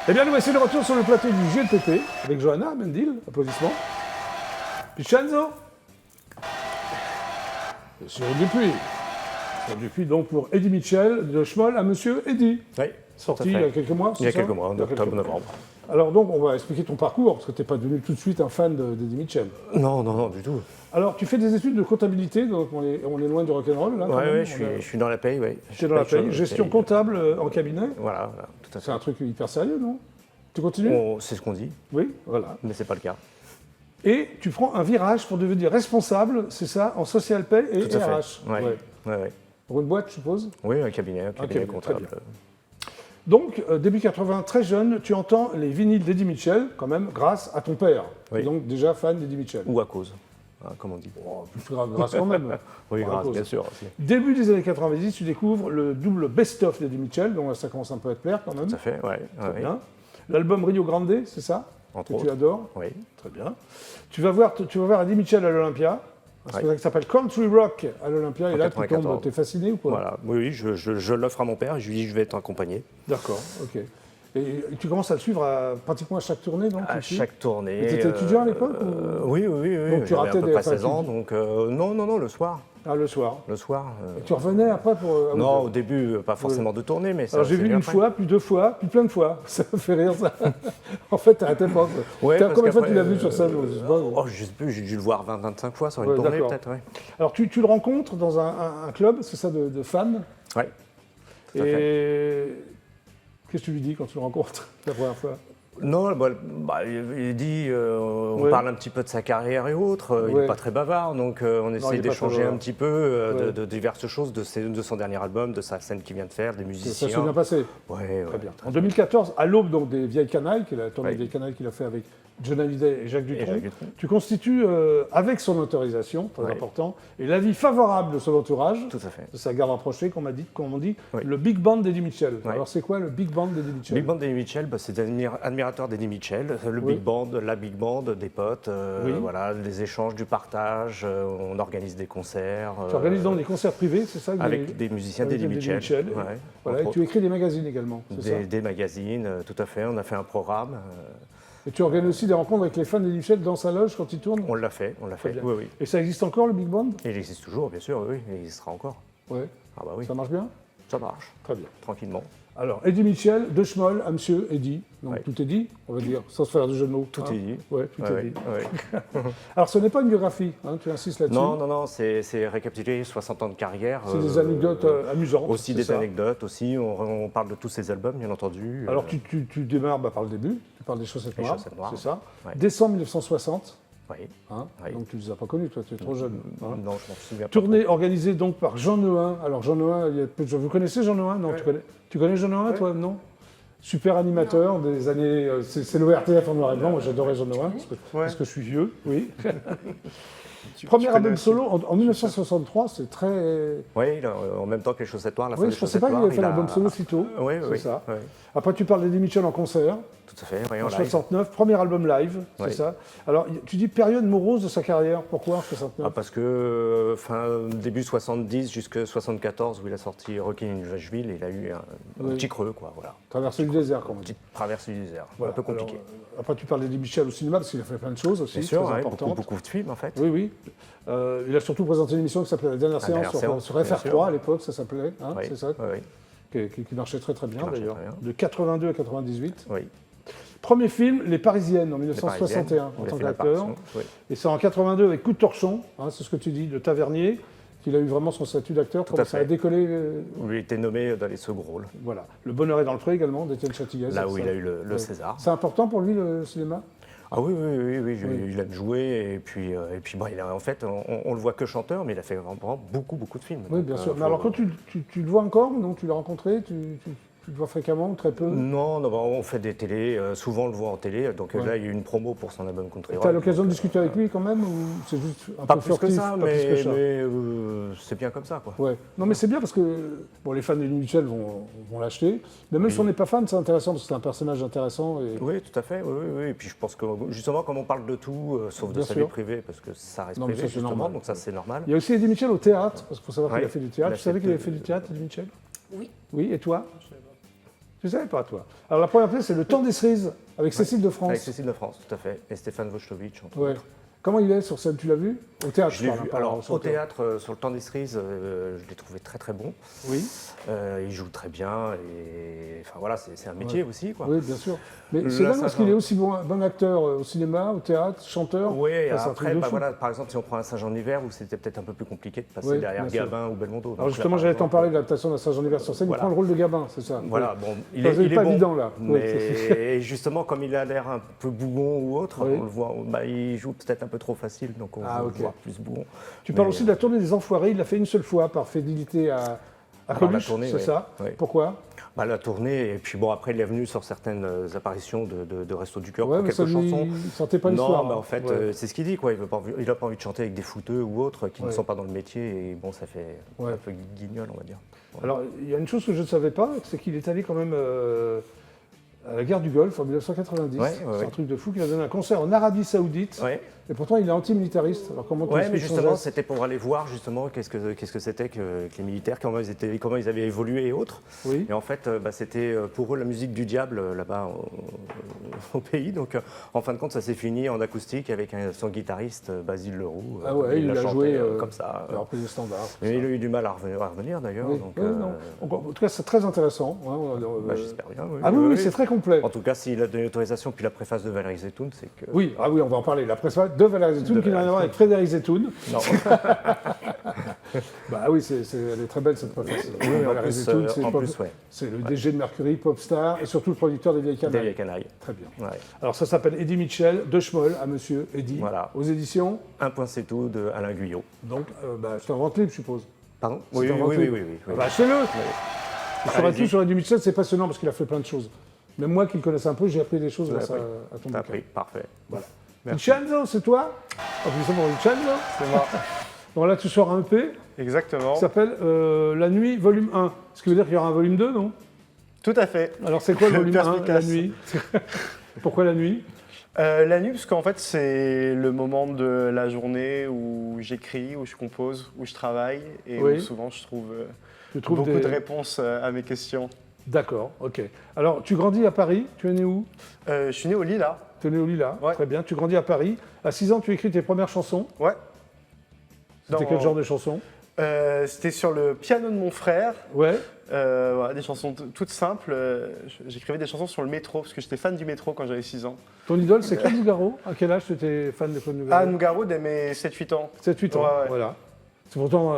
Eh bien, nous voici de retour sur le plateau du GLPP avec Johanna Mendil. Applaudissements. Vincenzo. Cyril Dupuis. Cyril Dupuis, donc, pour Eddie Mitchell, de Schmoll à Monsieur Eddie. Oui, Sorti il y a quelques mois, il y a quelques mois, en octobre-novembre. Alors donc, on va expliquer ton parcours, parce que tu n'es pas devenu tout de suite un fan d'Eddie Mitchell. Non, du tout. Alors, tu fais des études de comptabilité, donc on est loin du rock'n'roll, là. Oui, je suis dans la paye, oui. Tu es dans la paye. Gestion comptable en cabinet. Voilà, tout à fait. C'est un truc hyper sérieux, non? Tu continues? C'est ce qu'on dit, Oui, voilà. mais c'est pas le cas. Et tu prends un virage pour devenir responsable, c'est ça, en social pay et Tout à RH. fait. Ouais. Pour une boîte, je suppose. Oui, un cabinet cabinet, comptable. très bien. Donc, début 80, très jeune, tu entends les vinyles d'Eddie Mitchell, quand même, grâce à ton père. Oui. Et donc, déjà fan d'Eddie Mitchell. Ou à cause, comme on dit. Oh, plus grâce quand même. Oui, À grâce, cause. bien sûr. Aussi. Début des années 90, tu découvres le double best-of d'Eddie Mitchell, donc là, ça commence un peu à te plaire quand même. Tout à fait, oui. Très bien. L'album Rio Grande, c'est ça? Entre que autres. tu adores. Oui. Très bien. Tu vas voir Eddie Mitchell à l'Olympia, un spectacle qui s'appelle Country Rock à l'Olympia, et là, tu 94. t'es fasciné ou quoi? Voilà. Oui, je l'offre à mon père et je lui dis je vais être accompagné. D'accord, ok. Et tu commences à le suivre pratiquement à chaque tournée, donc À chaque tournée. Et tu étais étudiant à l'époque ou... Oui. Donc tu J'avais ratais à peu des- près enfin, 16 tu- ans, donc non, le soir. Ah, le soir. Le soir. Et tu revenais après pour... ah oui, Non, d'accord. au début, pas forcément de tournée, mais ça. Alors j'ai c'est vu venu une après. fois, puis deux fois, puis plein de fois. Ça me fait rire, ça. En fait, t'arrêtais pas. Ouais, parce Combien de fois qu'après, tu l'as vu sur scène? Je sais pas. Oh, je sais plus, j'ai dû le voir 20-25 fois sur une Ouais, tournée, d'accord. peut-être, oui. Alors tu le rencontres dans un club, c'est ça, de fans. Ouais, tout à fait. Et qu'est-ce que tu lui dis quand tu le rencontres la première fois? Non, il dit, on Ouais. parle un petit peu de sa carrière et autres. Il Ouais. n'est pas très bavard, donc on il essaie est pas d'échanger très un bavard. petit peu Ouais. de diverses choses, de son dernier album, de sa scène qu'il vient de faire, des Ça musiciens. s'est bien passé. Ouais, Très bien. En 2014, à l'aube donc, des Vieilles Canailles, qui est la tournée Ouais. des Vieilles Canailles qu'il a fait avec John Hallyday et Jacques Dutronc, Jacques Dutronc. tu constitues, avec son autorisation, très Ouais. important, et l'avis favorable de son entourage, Tout à fait. de sa garde rapprochée, comme on dit, Ouais. le Big Band d'Eddie Mitchell. Ouais. Alors c'est quoi le Big Band d'Eddie Mitchell? Big Band d'Eddie Mitchell, c'est des admirateurs d'Eddie Mitchell. Le Oui. Big Band, la Big Band, des potes, Oui. voilà, des échanges, du partage. On organise des concerts. Tu organises donc des concerts privés, c'est ça? Avec des musiciens avec d'Eddie Mitchell. Ouais, Voilà, et entre tu écris des magazines également, c'est ça? des magazines, tout à fait. On a fait un programme. Et tu organises aussi des rencontres avec les fans d'Eddie Mitchell dans sa loge quand il tourne? On l'a fait. Très bien. Oui. Et ça existe encore, le Big Band? Et il existe toujours, bien sûr, oui. Il existera encore. Ouais. Ah bah oui, Ça marche bien? ça marche, Très bien. tranquillement. Alors, Eddie Mitchell, de Schmoll à Monsieur Eddie. Donc Ouais. tout est dit, on va dire, sans se faire de jeu de mots. Tout hein. est dit. Ouais, tout est dit. Ouais. Alors, ce n'est pas une biographie, hein, tu insistes là-dessus. Non, c'est récapitulé 60 ans de carrière. C'est des anecdotes amusantes. Aussi c'est des ça. anecdotes, aussi. On parle de tous ces albums, bien entendu. Alors, tu démarres par le début, tu parles des Chaussettes Les Noires, Chaussettes Noires. c'est ça. Ouais. Décembre 1960, Oui. hein, Oui. donc tu ne les as pas connus, toi, tu es trop jeune. hein. Non, je m'en souviens pas. Tournée organisée donc par Jean Nohain. Alors, Jean Nohain, il y a peu de gens. Vous connaissez Jean Nohain? Non, tu connais Jean Nohain, toi? Non? Super animateur des années. C'est l'ORTF en noir et blanc. Moi, j'adorais Jean Nohain parce que je suis vieux. Oui. Premier album solo en 1963, c'est très. Oui, en même temps que les Chaussettes Noires, la fin Oui, des je ne pensais Chaussettes pas qu'il Noires. avait fait l'album solo si tôt. Oui, c'est oui. ça. Oui. Après, tu parles d'Eddie Mitchell en concert, Tout à fait, oui, en en live. 69, premier album live, c'est Oui. ça. Alors, tu dis période morose de sa carrière. Pourquoi en 69? Parce que début 70 jusqu'à 74, où il a sorti Rockin' in Nashville, il a eu un Oui. petit creux, quoi, voilà. Traversée du désert, comme on Une dit. petite traversée du désert, Voilà. un peu compliqué. Alors, après, tu parles d'Eddie Mitchell au cinéma, parce qu'il a fait plein de choses aussi, Bien sûr, très ouais, importantes. beaucoup de films, en fait. Oui, oui. Il a surtout présenté une émission qui s'appelait La dernière séance dernière séance, sur bien FR3 sûr. à l'époque, ça s'appelait, hein, Oui, c'est ça, oui, qui marchait très très bien Qui marchait d'ailleurs. très bien. De 82 à 98. oui. Premier film, Les Parisiennes, en Les 1961, Parisiennes, en il a tant fait qu'acteur. l'apparition, oui. Et c'est en 82 avec Coup de torchon, hein, c'est ce que tu dis, de Tavernier, qu'il a eu vraiment son statut d'acteur, Tout comment à ça a fait. décollé. Où il était nommé dans les second rôles, Voilà. Le bonheur est dans le pré également, d'Étienne Châtillez. là c'est où ça. il a eu le Ouais. César. C'est important pour lui le cinéma? Ah oui, Oui. il aime jouer, et puis bon, il a, en fait, on le voit que chanteur, mais il a fait vraiment beaucoup de films. Oui, Donc, bien sûr. Mais faut- alors quand tu le vois encore, non? Tu l'as rencontré? Tu le vois fréquemment ou très peu? Non, on fait des télés, souvent on le voit en télé, donc Ouais. là il y a eu une promo pour son album Country Tu Rock. as l'occasion de discuter avec lui quand même, ou c'est juste un Pas peu plus que furtif, ça, pas mais, plus que ça. c'est bien comme ça, quoi. Ouais. Non, mais c'est bien parce que bon, les fans d'Eddie Mitchell vont l'acheter. Mais même si on n'est pas fan, c'est intéressant parce que c'est un personnage intéressant. Et... Oui, tout à fait, oui. Et puis je pense que justement, comme on parle de tout, sauf de Bien sa sûr. vie privée, parce que ça reste Non, mais privé, ça, c'est justement, normal. donc ça c'est normal. Il y a aussi Eddie Mitchell au théâtre, parce qu'il faut savoir qu'il Ouais. a fait du théâtre. Il a Tu savais fait qu'il avait de- fait du théâtre, Eddie Mitchell? Oui. Oui, et toi? Tu savais pas, toi. Alors, la première pièce, c'est Le Temps des cerises, avec Cécile de France. Avec Cécile de France, tout à fait. Et Stéphane Vochtovitch, entre Ouais. autres. Comment il est sur scène, tu l'as vu? Au théâtre, Je l'ai parle, vu. pas Alors, sur au le théâtre. théâtre, sur le temps des cerises, je l'ai trouvé très très bon. Oui. Il joue très bien et enfin voilà, c'est un métier aussi, quoi. Oui, bien sûr. Mais Là, c'est dingue ça parce va. qu'il est aussi bon acteur au cinéma, au théâtre, chanteur. Oui, Enfin, c'est un après, truc de bah fou. voilà, par exemple, si on prend un Saint-Jean-Hiver, où c'était peut-être un peu plus compliqué de passer Oui, derrière bien sûr. Gabin ou Belmondo. Donc Alors là, justement, par j'allais t'en exemple, parler de l'adaptation de Saint-Jean-Hiver sur scène. Voilà. Il prend le rôle de Gabin, c'est ça? Voilà, Oui. bon, il Enfin, est, il est pas bon, évident, là. Oui, mais justement, comme il a l'air un peu bougon ou autre, Oui. on le voit, bah, il joue peut-être un peu trop facile, donc on Ah, va ok. le voir plus bougon. Tu parles Mais, aussi de la tournée des Enfoirés. Il l'a fait une seule fois par fidélité à Alors, la Coluche, tournée, c'est oui. ça? Oui. Pourquoi? bah, la tournée, et puis bon, après, il est venu sur certaines apparitions de Resto du Cœur Ouais, pour mais ça quelques chansons. lui sentait pas Non, l'histoire. bah, hein. en fait, Ouais. c'est ce qu'il dit, quoi. Il a pas envie de chanter avec des fouteux ou autres qui ne Ouais. sont pas dans le métier, et bon, ça fait Ouais. un peu guignol, on va dire. Alors, il y a une chose que je ne savais pas, c'est qu'il est allé quand même à la guerre du Golfe en 1990. Ouais, ouais, c'est ouais. un truc de fou, qu'il a donné un concert en Arabie Saoudite. Ouais. Et pourtant, il est anti-militariste. Alors, comment tu Ouais, mais expliques son justement, geste? c'était pour aller voir justement qu'est-ce que c'était que les militaires, comment ils avaient évolué et autres. Oui. Et en fait, bah, c'était pour eux la musique du diable là-bas au pays. Donc, en fin de compte, ça s'est fini en acoustique avec son guitariste Basile Leroux. Ah ouais, il l'a a chanté, joué comme ça. Alors, plus des standards. Mais il a eu du mal à revenir d'ailleurs. Oui. Donc, Oui, non. Donc, en tout cas, c'est très intéressant. Hein, bah, j'espère bien. Oui, Ah oui, c'est très complet. En tout cas, s'il a donné l'autorisation, puis la préface de Valérie Zetoun, c'est que. Oui, ah oui, on va en parler. La préface de Valérie Zetoun, De qui n'a rien à voir Valérie avec Frédéric Zetoun. Non. Bah oui, elle est très belle cette préface. Oui, en Valérie plus, Zetoun, ouais. c'est le DG de Mercury, Popstar, et surtout le producteur des Vieilles Des Canailles. vieilles canailles. Très bien. Ouais. Alors ça s'appelle Eddie Mitchell, de Schmoll à Monsieur Eddie, Voilà. aux éditions. Un point c'est tout de Alain Guyot. Donc, c'est un vente libre, je suppose. Pardon. C'est Oui, un oui, vente oui, libre. oui, oui, oui. Ah bah, achetez-le. Vous saurez Allez-y. tout sur Eddie Mitchell, c'est passionnant parce qu'il a fait plein de choses. Même moi qui le connaissais un peu, j'ai appris des choses Vous grâce avez à ton T'as bouquin. appris, parfait. Voilà. Merci. Vincenzo, c'est toi? Applaudissons pour Vincenzo. C'est moi. Donc là, tu sors un EP Exactement. qui s'appelle La Nuit, volume 1. Ce qui veut dire qu'il y aura un volume 2, non? Tout à fait. Alors c'est quoi le volume 1, La Perspicace. Nuit? Pourquoi la nuit? La nuit, parce qu'en fait, c'est le moment de la journée où j'écris, où je compose, où je travaille et Oui. où souvent je trouve Tu trouves beaucoup des- de réponses à mes questions. D'accord, ok. Alors, tu grandis à Paris, tu es né où? Je suis né au Lila. Tu es né au Lila, Ouais. très bien. Tu grandis à Paris. À 6 ans, tu écris tes premières chansons. Ouais. C'était Dans- quel genre de chansons? C'était sur le piano de mon frère. Ouais, Voilà, des chansons toutes simples. J'écrivais des chansons sur le métro, parce que j'étais fan du métro quand j'avais 6 ans. ton idole, c'est Claude Nougaro. À quel âge tu étais fan de Claude Ah, Nougaro? Nougaro dès mes 7-8 ans. 7-8 ans, Ouais, ouais. voilà. C'est pourtant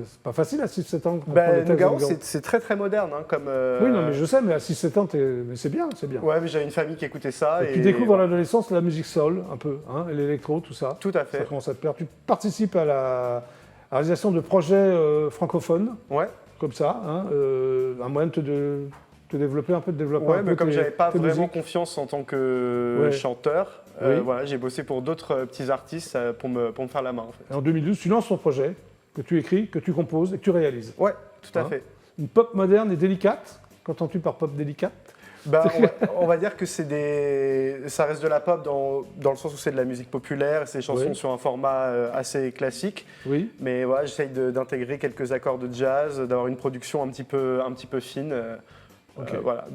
c'est pas facile à 6-7 ans. de comprendre Ben, les textes de Nougaro, Nougaro. c'est très très moderne. Hein, comme, Oui, non, mais je sais, mais à 6-7 ans, mais c'est bien, c'est bien. Ouais, mais j'avais une famille qui écoutait ça. Et tu découvres à l'adolescence la musique soul, un peu, hein, et l'électro, tout ça. Tout à Ça fait. commence à te plaire. Tu participes à la réalisation de projets francophones, Ouais. comme ça, hein, un moyen de te développer un peu, de développer Ouais, un peu mais comme tes- j'avais pas tes vraiment musiques. confiance en tant que Ouais. chanteur, Oui. voilà, j'ai bossé pour d'autres petits artistes pour me faire la main en fait. Et en 2012, tu lances ton projet, que tu écris, que tu composes et que tu réalises. Ouais, tout à Hein fait. Une pop moderne et délicate. Qu'entends-tu par pop délicate? Bah, on va dire que ça reste de la pop dans le sens où c'est de la musique populaire, c'est des chansons Oui. sur un format assez classique, Oui. mais voilà, j'essaye d'intégrer quelques accords de jazz, d'avoir une production un petit peu fine. Ok. Voilà,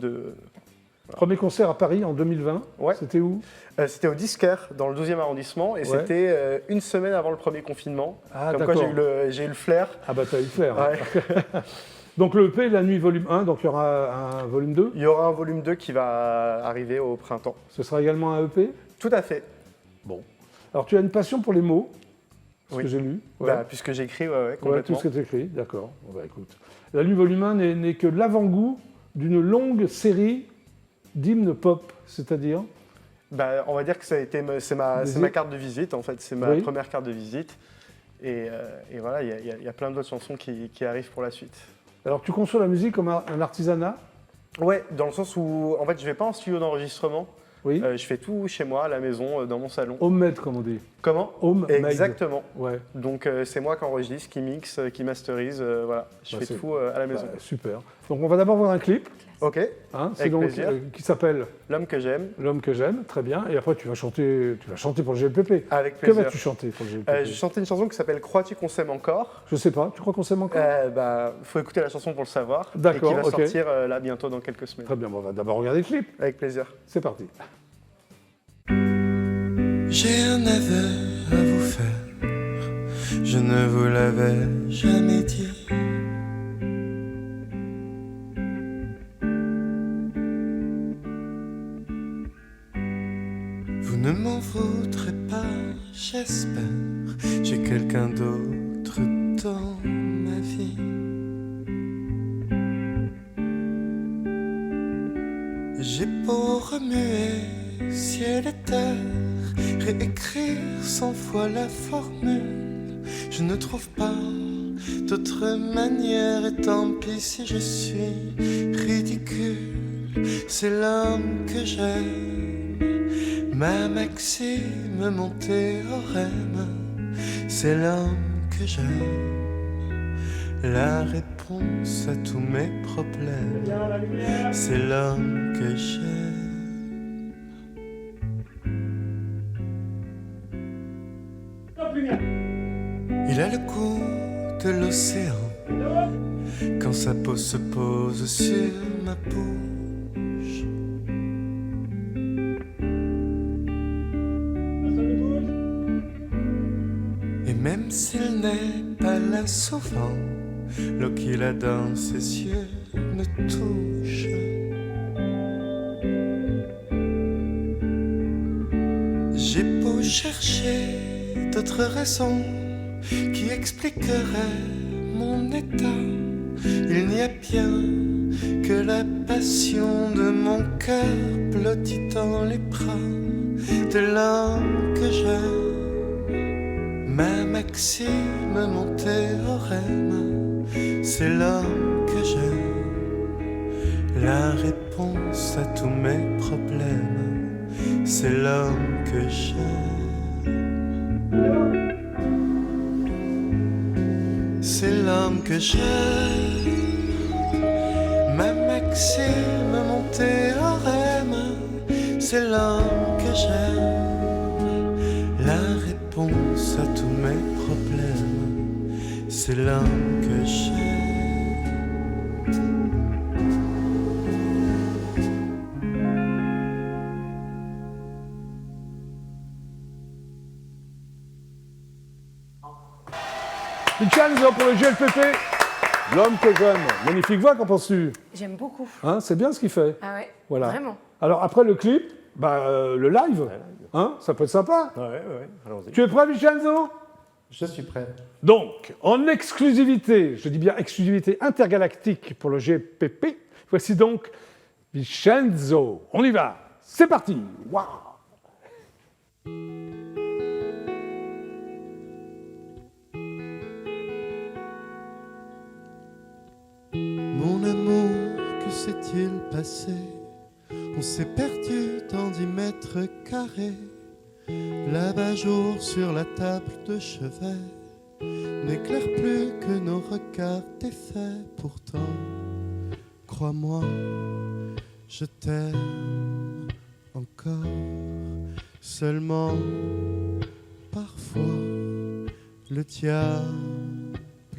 Premier concert à Paris en 2020. Ouais. C'était où? C'était au Disquaire, dans le 12e arrondissement, et Ouais. c'était une semaine avant le premier confinement. Ah, Comme quoi d'accord. j'ai eu le flair. Ah bah t'as eu le flair. Hein. Ouais. Donc le EP, La Nuit volume 1, donc il y aura un volume 2. Il y aura un volume 2 qui va arriver au printemps. Ce sera également un EP. Tout à fait. Bon. Alors tu as une passion pour les mots, ce Oui. que j'ai lu. Ouais. Bah, puisque j'écris, ouais, Ouais, tout complètement. ce que tu écris, d'accord. Bon, bah, écoute. La Nuit volume 1 n'est que l'avant-goût d'une longue série d'hymnes pop, c'est-à-dire Bah, on va dire que ça a été, c'est ma carte de visite, en fait. C'est ma Oui. première carte de visite. Et voilà, il y a plein d'autres chansons qui arrivent pour la suite. Alors tu conçois la musique comme un artisanat? Ouais, dans le sens où, en fait, je vais pas en studio d'enregistrement. Oui. Je fais tout chez moi, à la maison, dans mon salon. Homemade, comme on dit. Comment Homemade. Exactement. Ouais. Donc c'est moi qui enregistre, qui mixe, qui masterise, voilà. Je Bah, fais c'est- tout à la maison. Bah, super. Donc on va d'abord voir un clip. Ok, Hein, c'est avec donc plaisir. qui s'appelle L'homme que j'aime. L'homme que j'aime, très bien. Et après, tu vas chanter pour le GLPP. Avec Que plaisir. vas-tu chanter pour le GLPP? J'ai chanté une chanson qui s'appelle Crois-tu qu'on s'aime encore? Je sais pas, tu crois qu'on s'aime encore? Faut écouter la chanson pour le savoir. D'accord, Et qui va ok. sortir là bientôt dans quelques semaines. Très bien, bon, on va d'abord regarder le clip. Avec plaisir. C'est parti. J'ai un aveu à vous faire, je ne vous l'avais jamais dit. Vous ne m'en voudrez pas, j'espère, j'ai quelqu'un d'autre dans ma vie. J'ai beau remuer ciel et terre, réécrire 100 fois la formule, je ne trouve pas d'autre manière, et tant pis si je suis ridicule. C'est l'homme que j'aime, ma maxime, mon théorème. C'est l'homme que j'aime, la réponse à tous mes problèmes. C'est l'homme que j'aime. Il a le goût de l'océan quand sa peau se pose sur ma bouche. Et même s'il n'est pas là souvent, l'eau qu'il a dans ses yeux me touche. J'ai beau chercher d'autres raisons qui expliqueraient mon état, il n'y a bien que la passion de mon cœur blottie dans les bras de l'homme que j'aime. Ma maxime, mon théorème, c'est l'homme que j'aime, la réponse à tous mes problèmes, c'est l'homme que j'aime. C'est l'homme que j'aime, ma maxime, mon théorème, c'est l'homme que j'aime, la réponse à tous mes problèmes, c'est l'homme que j'aime. Vincenzo pour le GLPP. L'homme que j'aime. Magnifique voix, qu'en penses-tu? J'aime beaucoup. Hein, c'est bien ce qu'il fait. Ah ouais, Voilà. vraiment. Alors après le clip, le live, hein, ça peut être sympa. Ouais, allons-y. Tu es prêt, Vincenzo? Je suis prêt. Donc, en exclusivité, je dis bien exclusivité intergalactique pour le GPP, voici donc Vincenzo. On y va. C'est parti. Waouh. Mon amour, que s'est-il passé? On s'est perdu dans 10 mètres carrés. L'abat-jour sur la table de chevet n'éclaire plus que nos regards défaits. Pourtant, crois-moi, je t'aime encore. Seulement, parfois, le diable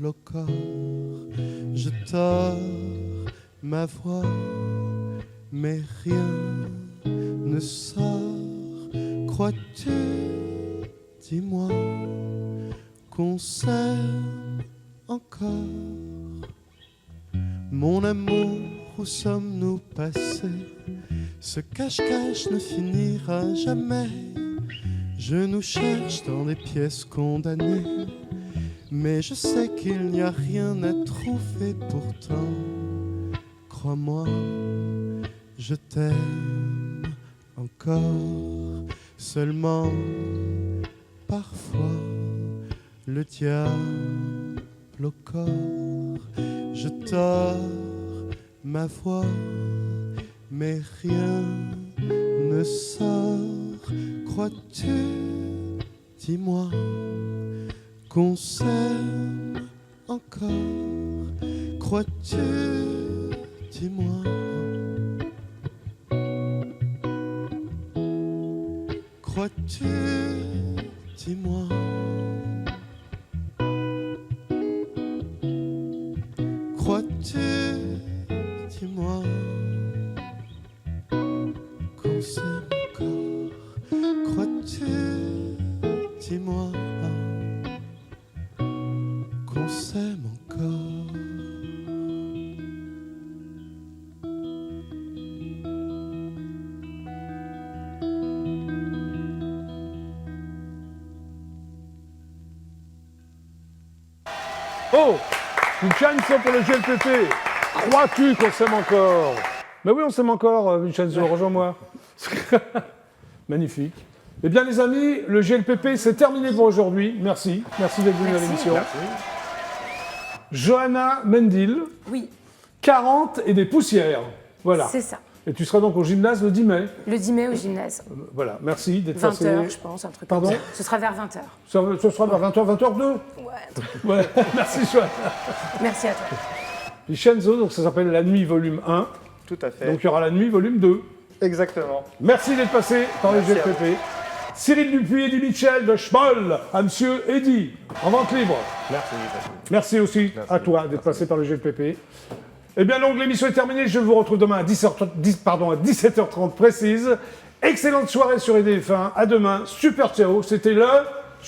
au corps. Je tords ma voix, mais rien ne sort. Crois-tu, dis-moi, qu'on s'aime encore? Mon amour, où sommes-nous passés? Ce cache-cache ne finira jamais. Je nous cherche dans des pièces condamnées, mais je sais qu'il n'y a rien à trouver. Pourtant, crois-moi, je t'aime encore. Seulement, parfois, le diable au corps. Je tords ma voix, mais rien ne sort. Crois-tu, dis-moi, qu'on s'aime encore? Crois-tu, dis-moi, Crois-tu, dis-moi, crois-tu, dis-moi, qu'on s'aime encore? Crois-tu, dis-moi, qu'on s'aime encore? Oh, Vincenzo pour le GLPP. Crois-tu qu'on s'aime encore? Mais oui, on s'aime encore, Vincenzo, rejoins-moi. Magnifique. Eh bien, les amis, le GLPP, c'est terminé pour aujourd'hui. Merci. Merci d'être venu à l'émission. Johanna Mendil, Oui, 40 et des poussières. Voilà. c'est ça. Et tu seras donc au gymnase le 10 mai. Le 10 mai au gymnase. Voilà, merci d'être 20h, passé. je pense, un truc Pardon comme ça. Ce sera vers 20h. Ce sera vers 20h, 20h02. Ouais. Ouais, merci Johanna. Merci à toi. Vincenzo, donc ça s'appelle La Nuit volume 1. Tout à fait. Donc il y aura La Nuit volume 2. Exactement. Merci d'être passé par les Merci à GLPP. Cyril Dupuis, Eddie Mitchell de Schmoll à Monsieur Eddy, en vente libre. Merci. Merci aussi à toi d'être passé par le GLPP. Eh bien donc l'émission est terminée, je vous retrouve demain à 17h30 précise. Excellente soirée sur EDF1, à demain, super ciao, c'était le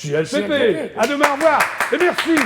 GLPP. GLPP. À demain, au revoir et merci.